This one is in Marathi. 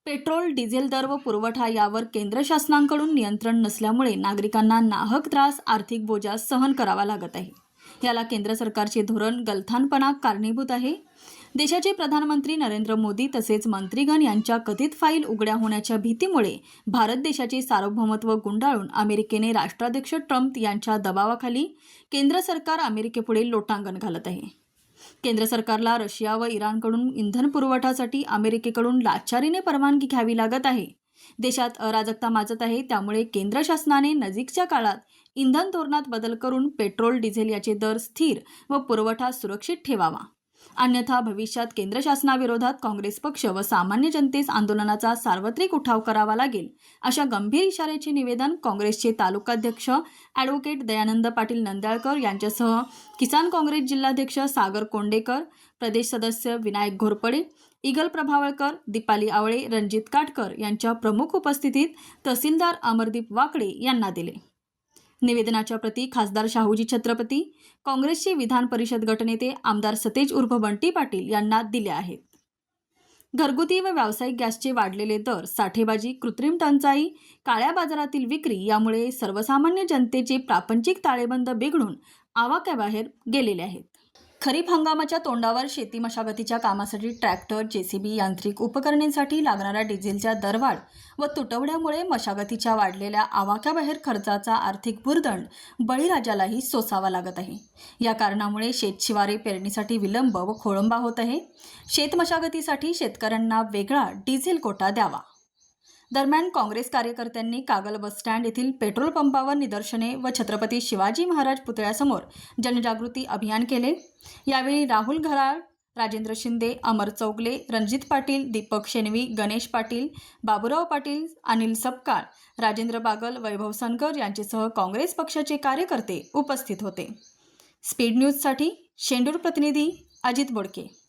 पेट्रोल, डिझेल दर व पुरवठा यावर केंद्र शासनाकडून नियंत्रण नसल्यामुळे नागरिकांना नाहक त्रास, आर्थिक बोजा सहन करावा लागत आहे. याला केंद्र सरकारचे धोरण गलथानपणा कारणीभूत आहे. देशाचे प्रधानमंत्री नरेंद्र मोदी तसेच मंत्रीगण यांच्या कथित फाईल उघड्या होण्याच्या भीतीमुळे भारत देशाचे सार्वभौमत्व गुंडाळून अमेरिकेने राष्ट्राध्यक्ष ट्रम्प यांच्या दबावाखाली केंद्र सरकार अमेरिकेपुढे लोटांगण घालत आहे. केंद्र सरकारला रशिया व इराणकडून इंधन पुरवठ्यासाठी अमेरिकेकडून लाचारीने परवानगी घ्यावी लागत आहे. देशात अराजकता माजत आहे. त्यामुळे केंद्र शासनाने नजीकच्या काळात इंधन धोरणात बदल करून पेट्रोल, डिझेल याचे दर स्थिर व पुरवठा सुरक्षित ठेवावा. अन्यथा भविष्यात केंद्र शासनाविरोधात काँग्रेस पक्ष व सामान्य जनतेस आंदोलनाचा सार्वत्रिक उठाव करावा लागेल, अशा गंभीर इशाऱ्याचे निवेदन काँग्रेसचे तालुकाध्यक्ष ॲडव्होकेट दयानंद पाटील नंद्याळकर यांच्यासह किसान काँग्रेस जिल्हाध्यक्ष सागर कोंडेकर, प्रदेश सदस्य विनायक घोरपडे, इगल प्रभावळकर, दीपाली आवळे, रणजित काटकर यांच्या प्रमुख उपस्थितीत तहसीलदार अमरदीप वाकडे यांना दिले. निवेदनाच्या प्रती खासदार शाहूजी छत्रपती, काँग्रेसचे विधान परिषद गटनेते आमदार सतेज उर्फ बंटी पाटील यांना दिल्या आहेत. घरगुती व व्यावसायिक गॅसचे वाढलेले दर, साठेबाजी, कृत्रिम टंचाई, काळ्या बाजारातील विक्री यामुळे सर्वसामान्य जनतेचे प्रापंचिक ताळेबंद बिघडून आवाक्याबाहेर गेलेले आहेत. खरीप हंगामाच्या तोंडावर शेती मशागतीच्या कामासाठी ट्रॅक्टर, जेसीबी, यांत्रिक उपकरणेसाठी लागणाऱ्या डिझेलच्या दरवाढ व तुटवड्यामुळे मशागतीच्या वाढलेल्या आवाक्याबाहेर खर्चाचा आर्थिक भुर्दंड बळीराजालाही सोसावा लागत आहे. या कारणामुळे शेतशिवारे पेरणीसाठी विलंब व खोळंबा होत आहे. शेतमशागतीसाठी शेतकऱ्यांना वेगळा डिझेल कोटा द्यावा. दरम्यान काँग्रेस कार्यकर्त्यांनी कागल बसस्टँड येथील पेट्रोल पंपावर निदर्शने व छत्रपती शिवाजी महाराज पुतळ्यासमोर जनजागृती अभियान केले. यावेळी राहुल घराळ, राजेंद्र शिंदे, अमर चौगले, रणजित पाटील, दीपक शेणवी, गणेश पाटील, बाबूराव पाटील, अनिल सपकाळ, राजेंद्र बागल, वैभव सनकर यांच्यासह काँग्रेस पक्षाचे कार्यकर्ते उपस्थित होते. स्पीड न्यूजसाठी शेंडूर प्रतिनिधी अजित बोडके.